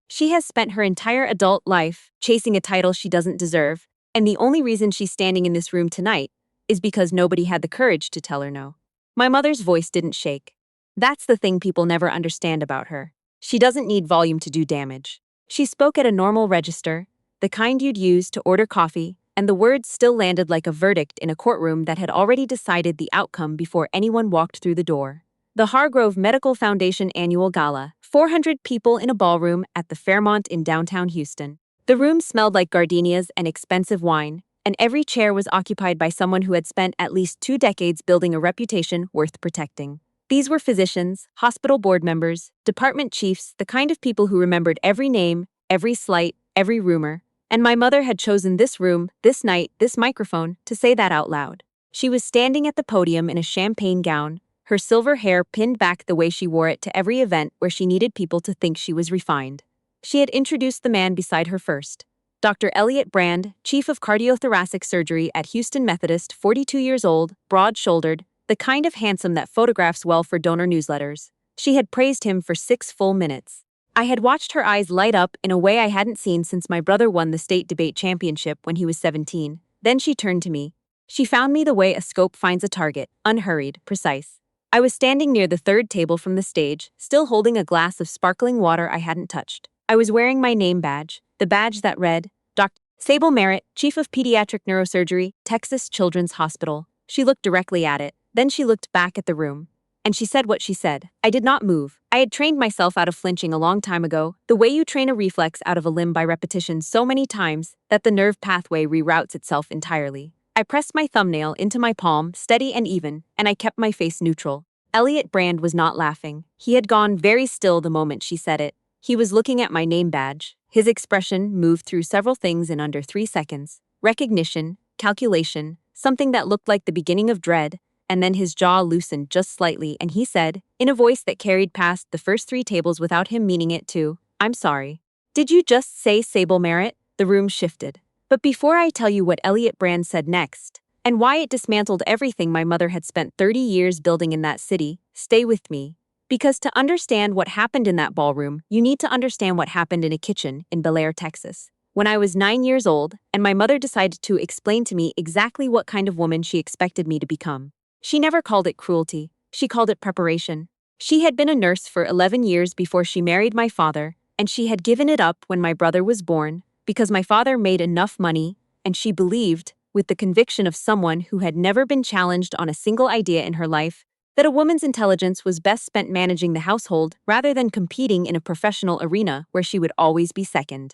She has spent her entire adult life chasing a title she doesn't deserve, and the only reason she's standing in this room tonight is because nobody had the courage to tell her no. My mother's voice didn't shake. That's the thing people never understand about her. She doesn't need volume to do damage. She spoke at a normal register, the kind you'd use to order coffee, and the words still landed like a verdict in a courtroom that had already decided the outcome before anyone walked through the door. The Hargrove Medical Foundation Annual Gala, 400 people in a ballroom at the Fairmont in downtown Houston. The room smelled like gardenias and expensive wine, and every chair was occupied by someone who had spent at least 2 decades building a reputation worth protecting. These were physicians, hospital board members, department chiefs, the kind of people who remembered every name, every slight, every rumor. And my mother had chosen this room, this night, this microphone, to say that out loud. She was standing at the podium in a champagne gown, her silver hair pinned back the way she wore it to every event where she needed people to think she was refined. She had introduced the man beside her first. Dr. Elliot Brand, Chief of Cardiothoracic Surgery at Houston Methodist, 42 years old, broad-shouldered, the kind of handsome that photographs well for donor newsletters. She had praised him for 6 full minutes. I had watched her eyes light up in a way I hadn't seen since my brother won the state debate championship when he was 17. Then she turned to me. She found me the way a scope finds a target, unhurried, precise. I was standing near the third table from the stage, still holding a glass of sparkling water I hadn't touched. I was wearing my name badge, the badge that read, Dr. Sable Merritt, Chief of Pediatric Neurosurgery, Texas Children's Hospital. She looked directly at it, then she looked back at the room. And she said what she said. I did not move. I had trained myself out of flinching a long time ago, the way you train a reflex out of a limb by repetition so many times that the nerve pathway reroutes itself entirely. I pressed my thumbnail into my palm, steady and even, and I kept my face neutral. Elliot Brand was not laughing. He had gone very still the moment she said it. He was looking at my name badge. His expression moved through several things in under 3 seconds. Recognition, calculation, something that looked like the beginning of dread, and then his jaw loosened just slightly and he said, in a voice that carried past the first 3 tables without him meaning it to, I'm sorry. Did you just say Sable Merritt? The room shifted. But before I tell you what Elliot Brand said next, and why it dismantled everything my mother had spent 30 years building in that city, stay with me. Because to understand what happened in that ballroom, you need to understand what happened in a kitchen in Bel Air, Texas. When I was 9 years old, and my mother decided to explain to me exactly what kind of woman she expected me to become. She never called it cruelty. She called it preparation. She had been a nurse for 11 years before she married my father, and she had given it up when my brother was born because my father made enough money, and she believed, with the conviction of someone who had never been challenged on a single idea in her life, that a woman's intelligence was best spent managing the household rather than competing in a professional arena where she would always be second.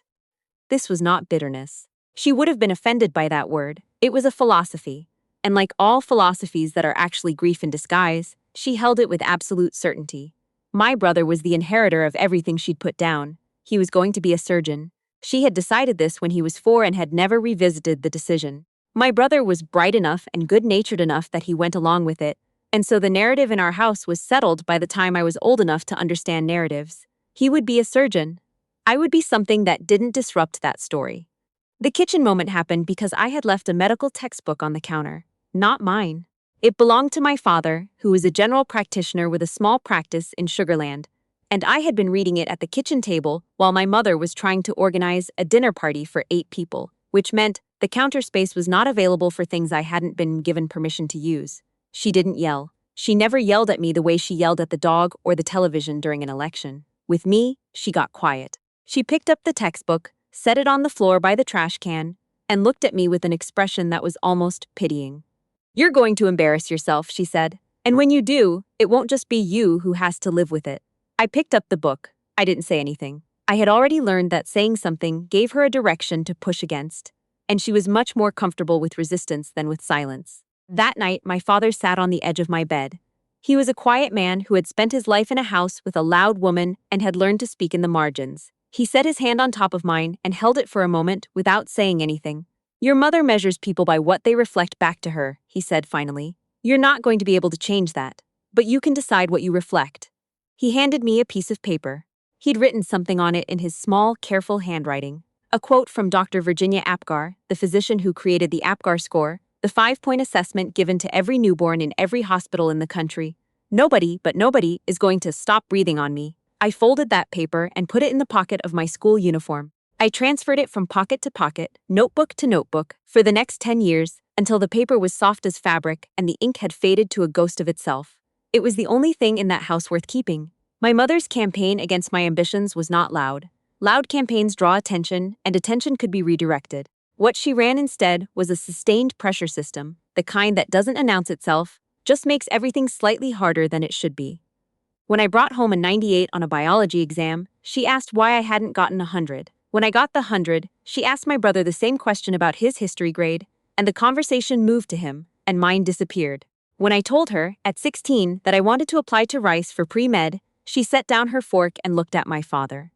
This was not bitterness. She would have been offended by that word. It was a philosophy. And like all philosophies that are actually grief in disguise, she held it with absolute certainty. My brother was the inheritor of everything she'd put down. He was going to be a surgeon. She had decided this when he was 4 and had never revisited the decision. My brother was bright enough and good-natured enough that he went along with it, and so the narrative in our house was settled by the time I was old enough to understand narratives. He would be a surgeon. I would be something that didn't disrupt that story. The kitchen moment happened because I had left a medical textbook on the counter. Not mine. It belonged to my father, who was a general practitioner with a small practice in Sugarland, and I had been reading it at the kitchen table while my mother was trying to organize a dinner party for 8 people, which meant the counter space was not available for things I hadn't been given permission to use. She didn't yell. She never yelled at me the way she yelled at the dog or the television during an election. With me, she got quiet. She picked up the textbook, set it on the floor by the trash can, and looked at me with an expression that was almost pitying. You're going to embarrass yourself, she said. And when you do, it won't just be you who has to live with it. I picked up the book. I didn't say anything. I had already learned that saying something gave her a direction to push against, and she was much more comfortable with resistance than with silence. That night, my father sat on the edge of my bed. He was a quiet man who had spent his life in a house with a loud woman and had learned to speak in the margins. He set his hand on top of mine and held it for a moment without saying anything. Your mother measures people by what they reflect back to her, he said finally. You're not going to be able to change that, but you can decide what you reflect. He handed me a piece of paper. He'd written something on it in his small, careful handwriting. A quote from Dr. Virginia Apgar, the physician who created the Apgar score, the 5-point assessment given to every newborn in every hospital in the country. Nobody, but nobody, is going to stop breathing on me. I folded that paper and put it in the pocket of my school uniform. I transferred it from pocket to pocket, notebook to notebook, for the next 10 years, until the paper was soft as fabric and the ink had faded to a ghost of itself. It was the only thing in that house worth keeping. My mother's campaign against my ambitions was not loud. Loud campaigns draw attention, and attention could be redirected. What she ran instead was a sustained pressure system, the kind that doesn't announce itself, just makes everything slightly harder than it should be. When I brought home a 98 on a biology exam, she asked why I hadn't gotten 100. When I got the 100, she asked my brother the same question about his history grade, and the conversation moved to him, and mine disappeared. When I told her, at 16, that I wanted to apply to Rice for pre-med, she set down her fork and looked at my father.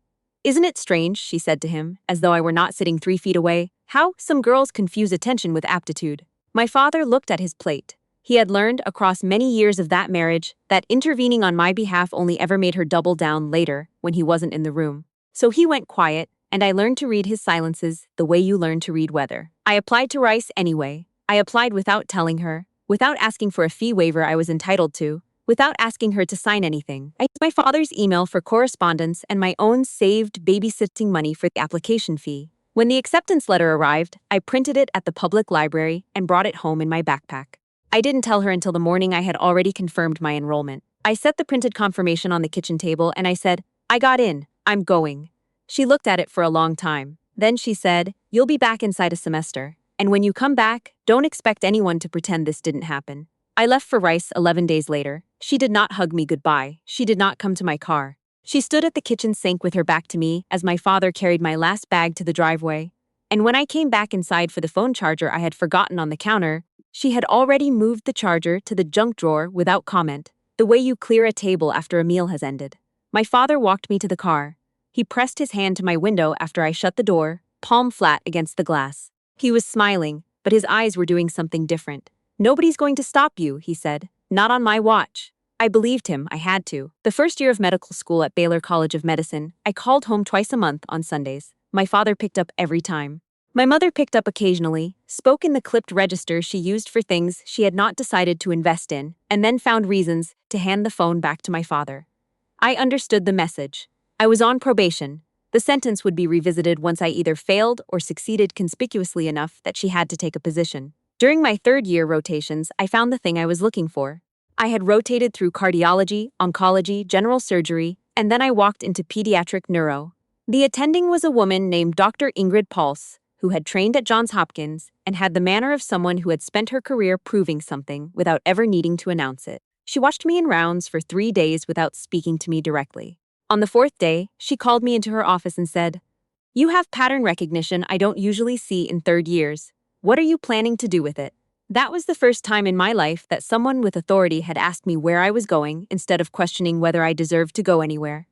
"Isn't it strange," she said to him, as though I were not sitting 3 feet away, "how some girls confuse attention with aptitude?" My father looked at his plate. He had learned, across many years of that marriage, that intervening on my behalf only ever made her double down later, when he wasn't in the room. So he went quiet, and I learned to read his silences the way you learn to read weather. I applied to Rice anyway. I applied without telling her, without asking for a fee waiver I was entitled to, without asking her to sign anything. I used my father's email for correspondence and my own saved babysitting money for the application fee. When the acceptance letter arrived, I printed it at the public library and brought it home in my backpack. I didn't tell her until the morning I had already confirmed my enrollment. I set the printed confirmation on the kitchen table and I said, "I got in. I'm going." She looked at it for a long time. Then she said, "You'll be back inside a semester. And when you come back, don't expect anyone to pretend this didn't happen." I left for Rice 11 days later. She did not hug me goodbye. She did not come to my car. She stood at the kitchen sink with her back to me as my father carried my last bag to the driveway. And when I came back inside for the phone charger I had forgotten on the counter, she had already moved the charger to the junk drawer without comment, the way you clear a table after a meal has ended. My father walked me to the car. He pressed his hand to my window after I shut the door, palm flat against the glass. He was smiling, but his eyes were doing something different. "Nobody's going to stop you," he said. "Not on my watch." I believed him. I had to. The first year of medical school at Baylor College of Medicine, I called home twice a month on Sundays. My father picked up every time. My mother picked up occasionally, spoke in the clipped register she used for things she had not decided to invest in, and then found reasons to hand the phone back to my father. I understood the message. I was on probation. The sentence would be revisited once I either failed or succeeded conspicuously enough that she had to take a position. During my third-year rotations, I found the thing I was looking for. I had rotated through cardiology, oncology, general surgery, and then I walked into pediatric neuro. The attending was a woman named Dr. Ingrid Pulse, who had trained at Johns Hopkins and had the manner of someone who had spent her career proving something without ever needing to announce it. She watched me in rounds for 3 days without speaking to me directly. On the 4th day, she called me into her office and said, "You have pattern recognition I don't usually see in third years. What are you planning to do with it?" That was the first time in my life that someone with authority had asked me where I was going instead of questioning whether I deserved to go anywhere.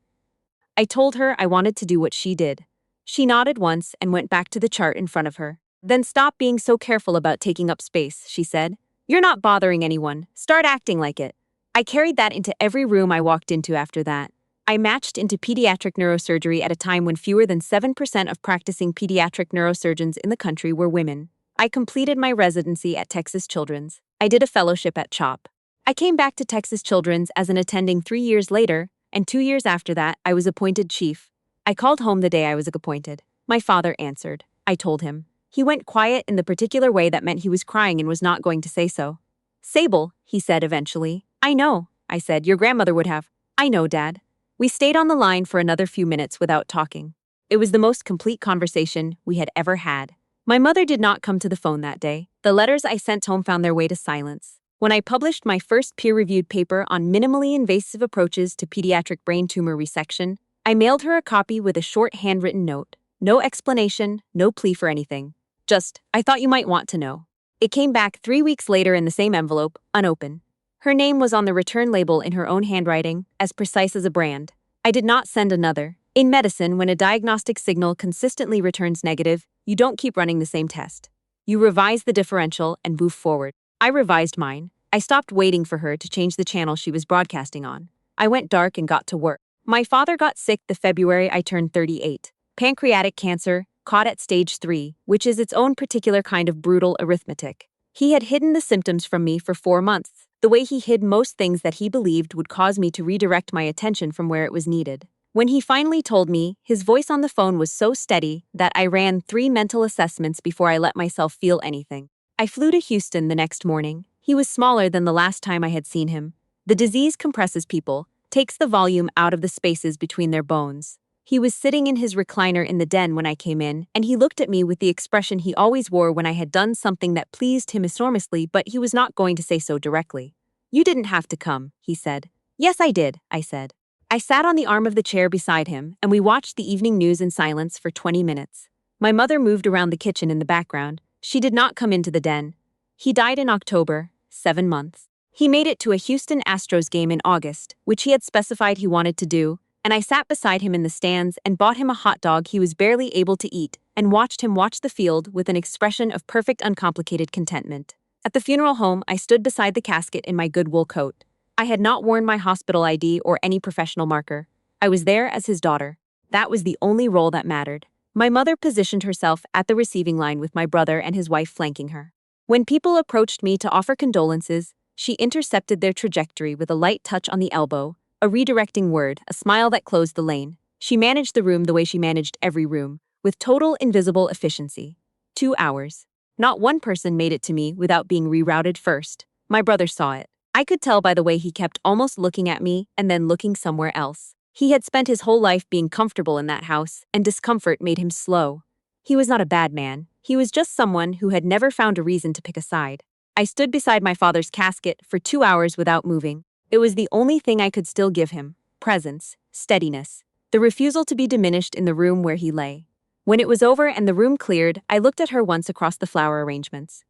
I told her I wanted to do what she did. She nodded once and went back to the chart in front of her. "Then stop being so careful about taking up space," she said. "You're not bothering anyone. Start acting like it." I carried that into every room I walked into after that. I matched into pediatric neurosurgery at a time when fewer than 7% of practicing pediatric neurosurgeons in the country were women. I completed my residency at Texas Children's. I did a fellowship at CHOP. I came back to Texas Children's as an attending 3 years later, and 2 years after that, I was appointed chief. I called home the day I was appointed. My father answered. I told him. He went quiet in the particular way that meant he was crying and was not going to say so. "Sable," he said eventually. "I know," I said. "Your grandmother would have." "I know, Dad." We stayed on the line for another few minutes without talking. It was the most complete conversation we had ever had. My mother did not come to the phone that day. The letters I sent home found their way to silence. When I published my first peer-reviewed paper on minimally invasive approaches to pediatric brain tumor resection, I mailed her a copy with a short handwritten note. No explanation, no plea for anything. Just, "I thought you might want to know." It came back 3 weeks later in the same envelope, unopened. Her name was on the return label in her own handwriting, as precise as a brand. I did not send another. In medicine, when a diagnostic signal consistently returns negative, you don't keep running the same test. You revise the differential and move forward. I revised mine. I stopped waiting for her to change the channel she was broadcasting on. I went dark and got to work. My father got sick the February I turned 38. Pancreatic cancer, caught at stage 3, which is its own particular kind of brutal arithmetic. He had hidden the symptoms from me for 4 months, the way he hid most things that he believed would cause me to redirect my attention from where it was needed. When he finally told me, his voice on the phone was so steady that I ran 3 mental assessments before I let myself feel anything. I flew to Houston the next morning. He was smaller than the last time I had seen him. The disease compresses people, takes the volume out of the spaces between their bones. He was sitting in his recliner in the den when I came in, and he looked at me with the expression he always wore when I had done something that pleased him enormously, but he was not going to say so directly. "You didn't have to come," he said. "Yes, I did," I said. I sat on the arm of the chair beside him, and we watched the evening news in silence for 20 minutes. My mother moved around the kitchen in the background. She did not come into the den. He died in October, 7 months. He made it to a Houston Astros game in August, which he had specified he wanted to do, and I sat beside him in the stands and bought him a hot dog he was barely able to eat and watched him watch the field with an expression of perfect uncomplicated contentment. At the funeral home, I stood beside the casket in my good wool coat. I had not worn my hospital ID or any professional marker. I was there as his daughter. That was the only role that mattered. My mother positioned herself at the receiving line with my brother and his wife flanking her. When people approached me to offer condolences, she intercepted their trajectory with a light touch on the elbow, a redirecting word, a smile that closed the lane. She managed the room the way she managed every room, with total invisible efficiency. 2 hours. Not one person made it to me without being rerouted first. My brother saw it. I could tell by the way he kept almost looking at me and then looking somewhere else. He had spent his whole life being comfortable in that house, and discomfort made him slow. He was not a bad man. He was just someone who had never found a reason to pick a side. I stood beside my father's casket for 2 hours without moving. It was the only thing I could still give him: presence, steadiness, the refusal to be diminished in the room where he lay. When it was over and the room cleared, I looked at her once across the flower arrangements.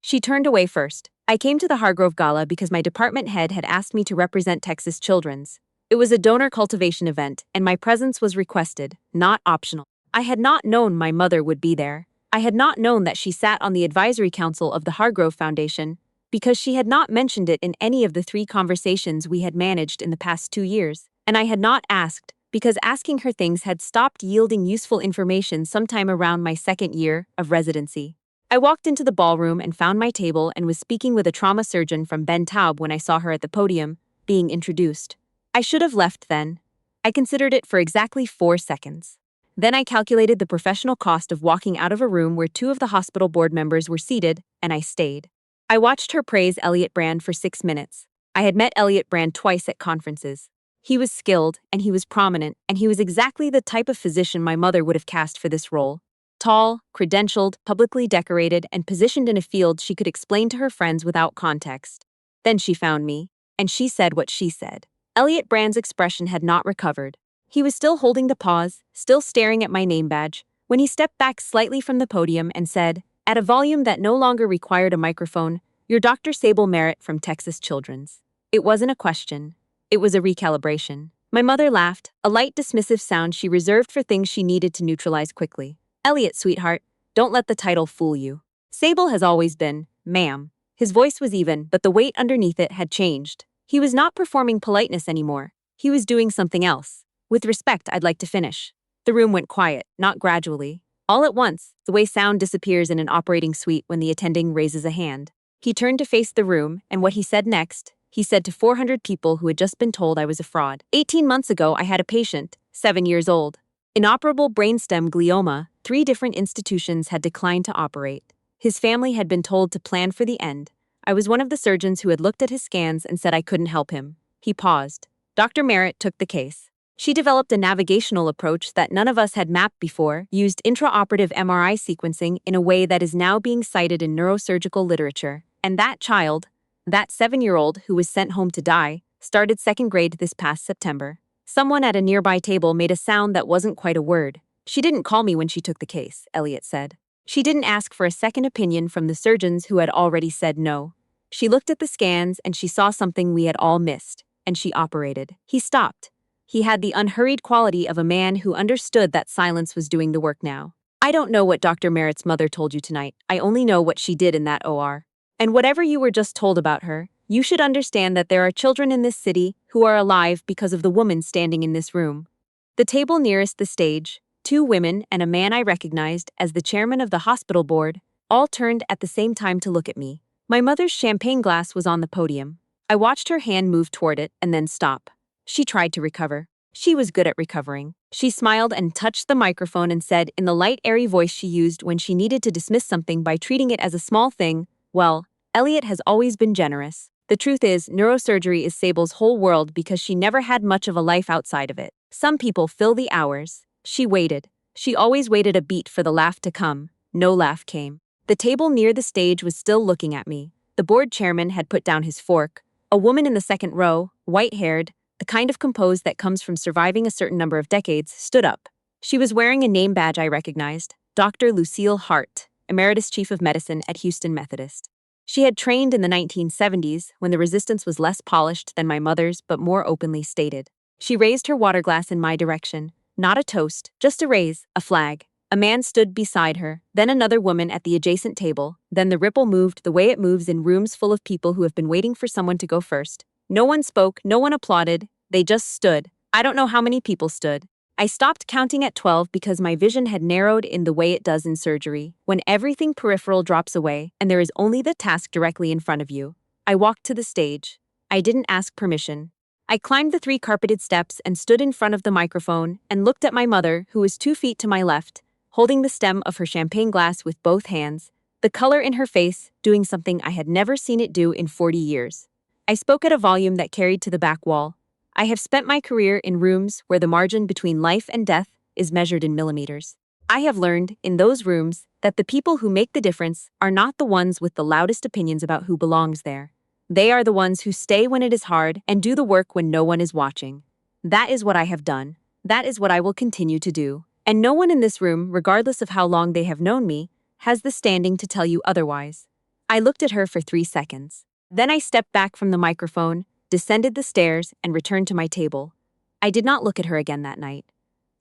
She turned away first. I came to the Hargrove Gala because my department head had asked me to represent Texas Children's. It was a donor cultivation event, and my presence was requested, not optional. I had not known my mother would be there. I had not known that she sat on the advisory council of the Hargrove Foundation, because she had not mentioned it in any of the 3 conversations we had managed in the past 2 years, and I had not asked, because asking her things had stopped yielding useful information sometime around my 2nd year of residency. I walked into the ballroom and found my table and was speaking with a trauma surgeon from Ben Taub when I saw her at the podium, being introduced. I should have left then. I considered it for exactly 4 seconds. Then I calculated the professional cost of walking out of a room where 2 of the hospital board members were seated, and I stayed. I watched her praise Elliot Brand for 6 minutes. I had met Elliot Brand twice at conferences. He was skilled, and he was prominent, and he was exactly the type of physician my mother would have cast for this role. Tall, credentialed, publicly decorated, and positioned in a field she could explain to her friends without context. Then she found me, and she said what she said. Elliot Brand's expression had not recovered. He was still holding the pause, still staring at my name badge, when he stepped back slightly from the podium and said, at a volume that no longer required a microphone, "You're Dr. Sable Merritt from Texas Children's." It wasn't a question. It was a recalibration. My mother laughed, a light dismissive sound she reserved for things she needed to neutralize quickly. "Elliot, sweetheart, don't let the title fool you. Sable has always been, ma'am." His voice was even, but the weight underneath it had changed. He was not performing politeness anymore. He was doing something else. "With respect, I'd like to finish." The room went quiet, not gradually. All at once, the way sound disappears in an operating suite when the attending raises a hand. He turned to face the room, and what he said next, he said to 400 people who had just been told I was a fraud. 18 months ago, I had a patient, 7 years old. Inoperable brainstem glioma, 3 different institutions had declined to operate. His family had been told to plan for the end. I was one of the surgeons who had looked at his scans and said I couldn't help him. He paused. Dr. Merritt took the case. She developed a navigational approach that none of us had mapped before, used intraoperative MRI sequencing in a way that is now being cited in neurosurgical literature. And that child, that 7-year-old who was sent home to die, started 2nd grade this past September. Someone at a nearby table made a sound that wasn't quite a word. "She didn't call me when she took the case," Elliot said. "She didn't ask for a second opinion from the surgeons who had already said no. She looked at the scans and she saw something we had all missed, and she operated." He stopped. He had the unhurried quality of a man who understood that silence was doing the work now. "I don't know what Dr. Merritt's mother told you tonight. I only know what she did in that OR. And whatever you were just told about her, you should understand that there are children in this city who are alive because of the woman standing in this room." The table nearest the stage, 2 women and a man I recognized as the chairman of the hospital board, all turned at the same time to look at me. My mother's champagne glass was on the podium. I watched her hand move toward it and then stop. She tried to recover. She was good at recovering. She smiled and touched the microphone and said in the light, airy voice she used when she needed to dismiss something by treating it as a small thing, "Well, Elliot has always been generous. The truth is, neurosurgery is Sable's whole world because she never had much of a life outside of it. Some people fill the hours." She waited. She always waited a beat for the laugh to come. No laugh came. The table near the stage was still looking at me. The board chairman had put down his fork. A woman in the second row, white-haired, the kind of composed that comes from surviving a certain number of decades, stood up. She was wearing a name badge I recognized, Dr. Lucille Hart, Emeritus Chief of Medicine at Houston Methodist. She had trained in the 1970s when the resistance was less polished than my mother's but more openly stated. She raised her water glass in my direction, not a toast, just a raise, a flag. A man stood beside her, then another woman at the adjacent table, then the ripple moved the way it moves in rooms full of people who have been waiting for someone to go first. No one spoke, no one applauded, they just stood. I don't know how many people stood. I stopped counting at 12 because my vision had narrowed in the way it does in surgery, when everything peripheral drops away and there is only the task directly in front of you. I walked to the stage. I didn't ask permission. I climbed the 3 carpeted steps and stood in front of the microphone and looked at my mother, who was 2 feet to my left, holding the stem of her champagne glass with both hands, the color in her face doing something I had never seen it do in 40 years. I spoke at a volume that carried to the back wall. I have spent my career in rooms where the margin between life and death is measured in millimeters. I have learned, in those rooms, that the people who make the difference are not the ones with the loudest opinions about who belongs there. They are the ones who stay when it is hard and do the work when no one is watching. That is what I have done. That is what I will continue to do. And no one in this room, regardless of how long they have known me, has the standing to tell you otherwise. I looked at her for 3 seconds. Then I stepped back from the microphone, descended the stairs, and returned to my table. I did not look at her again that night.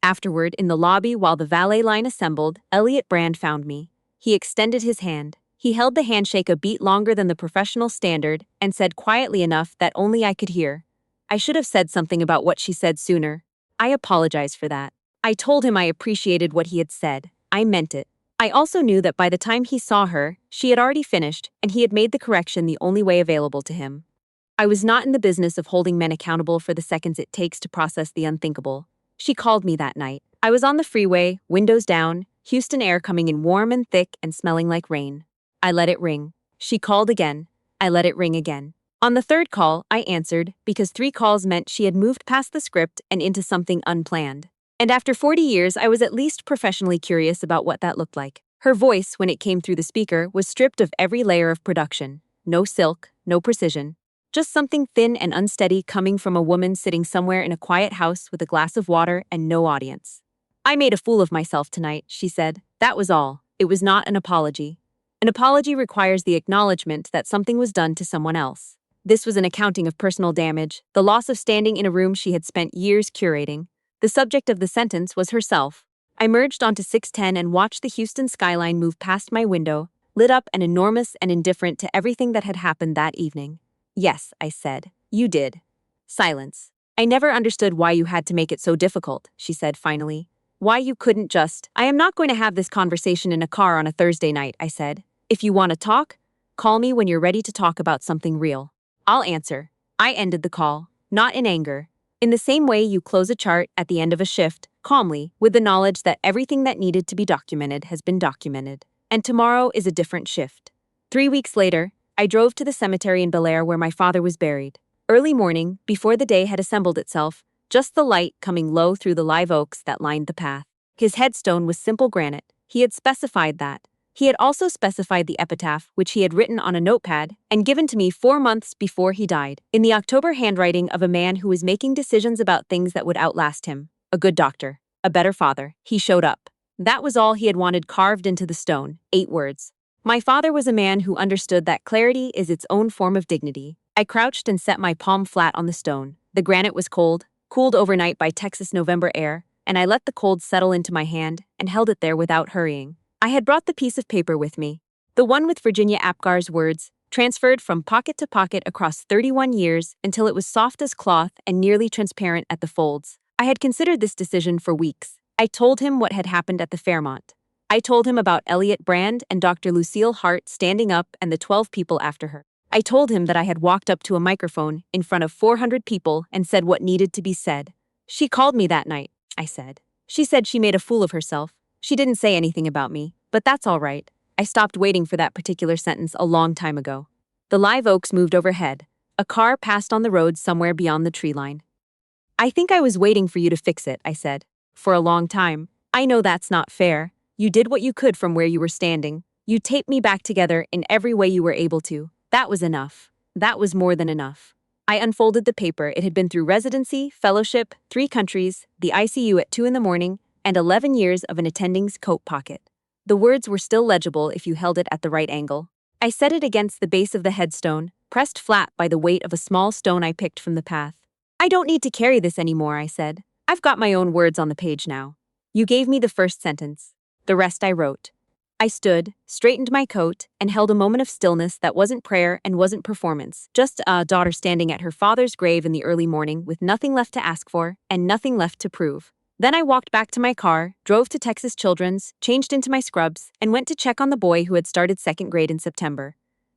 Afterward, in the lobby while the valet line assembled, Elliot Brand found me. He extended his hand. He held the handshake a beat longer than the professional standard and said quietly enough that only I could hear, "I should have said something about what she said sooner. I apologize for that." I told him I appreciated what he had said. I meant it. I also knew that by the time he saw her, she had already finished, and he had made the correction the only way available to him. I was not in the business of holding men accountable for the seconds it takes to process the unthinkable. She called me that night. I was on the freeway, windows down, Houston air coming in warm and thick and smelling like rain. I let it ring. She called again. I let it ring again. On the 3rd call, I answered, because 3 calls meant she had moved past the script and into something unplanned. And after 40 years, I was at least professionally curious about what that looked like. Her voice, when it came through the speaker, was stripped of every layer of production. No silk, no precision. Just something thin and unsteady coming from a woman sitting somewhere in a quiet house with a glass of water and no audience. "I made a fool of myself tonight," she said. That was all. It was not an apology. An apology requires the acknowledgement that something was done to someone else. This was an accounting of personal damage, the loss of standing in a room she had spent years curating. The subject of the sentence was herself. I merged onto 610 and watched the Houston skyline move past my window, lit up and enormous and indifferent to everything that had happened that evening. "Yes," I said. "You did." Silence. "I never understood why you had to make it so difficult," she said finally. "Why you couldn't just—" "I am not going to have this conversation in a car on a Thursday night," I said. "If you want to talk, call me when you're ready to talk about something real. I'll answer." I ended the call, not in anger. In the same way you close a chart at the end of a shift, calmly, with the knowledge that everything that needed to be documented has been documented. And tomorrow is a different shift. 3 weeks later, I drove to the cemetery in Bel Air where my father was buried. Early morning, before the day had assembled itself, just the light coming low through the live oaks that lined the path. His headstone was simple granite. He had specified that. He had also specified the epitaph, which he had written on a notepad and given to me 4 months before he died, in the October handwriting of a man who was making decisions about things that would outlast him. A good doctor. A better father. He showed up. That was all he had wanted carved into the stone. 8 words. My father was a man who understood that clarity is its own form of dignity. I crouched and set my palm flat on the stone. The granite was cold, cooled overnight by Texas November air, and I let the cold settle into my hand and held it there without hurrying. I had brought the piece of paper with me, the one with Virginia Apgar's words, transferred from pocket to pocket across 31 years until it was soft as cloth and nearly transparent at the folds. I had considered this decision for weeks. I told him what had happened at the Fairmont. I told him about Elliot Brand and Dr. Lucille Hart standing up and the 12 people after her. I told him that I had walked up to a microphone in front of 400 people and said what needed to be said. She called me that night, I said. She said she made a fool of herself. She didn't say anything about me, but that's all right. I stopped waiting for that particular sentence a long time ago. The live oaks moved overhead. A car passed on the road somewhere beyond the tree line. I think I was waiting for you to fix it, I said. For a long time. I know that's not fair. You did what you could from where you were standing. You taped me back together in every way you were able to. That was enough. That was more than enough. I unfolded the paper. It had been through residency, fellowship, 3 countries, the ICU at 2 in the morning, and 11 years of an attending's coat pocket. The words were still legible if you held it at the right angle. I set it against the base of the headstone, pressed flat by the weight of a small stone I picked from the path. I don't need to carry this anymore, I said. I've got my own words on the page now. You gave me the first sentence. The rest I wrote. I stood, straightened my coat, and held a moment of stillness that wasn't prayer and wasn't performance, just a daughter standing at her father's grave in the early morning with nothing left to ask for and nothing left to prove. Then I walked back to my car, drove to Texas Children's, changed into my scrubs, and went to check on the boy who had started 2nd grade in September.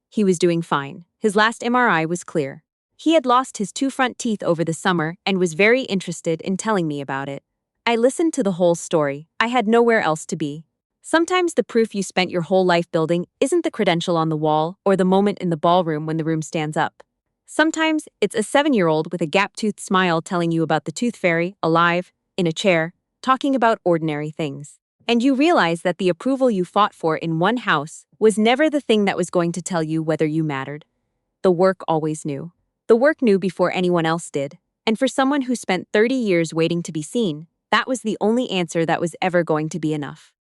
He was doing fine. His last MRI was clear. He had lost his 2 front teeth over the summer and was very interested in telling me about it. I listened to the whole story. I had nowhere else to be. Sometimes the proof you spent your whole life building isn't the credential on the wall or the moment in the ballroom when the room stands up. Sometimes it's a 7-year-old with a gap-toothed smile telling you about the tooth fairy, alive, in a chair, talking about ordinary things. And you realize that the approval you fought for in one house was never the thing that was going to tell you whether you mattered. The work always knew. The work knew before anyone else did. And for someone who spent 30 years waiting to be seen, that was the only answer that was ever going to be enough.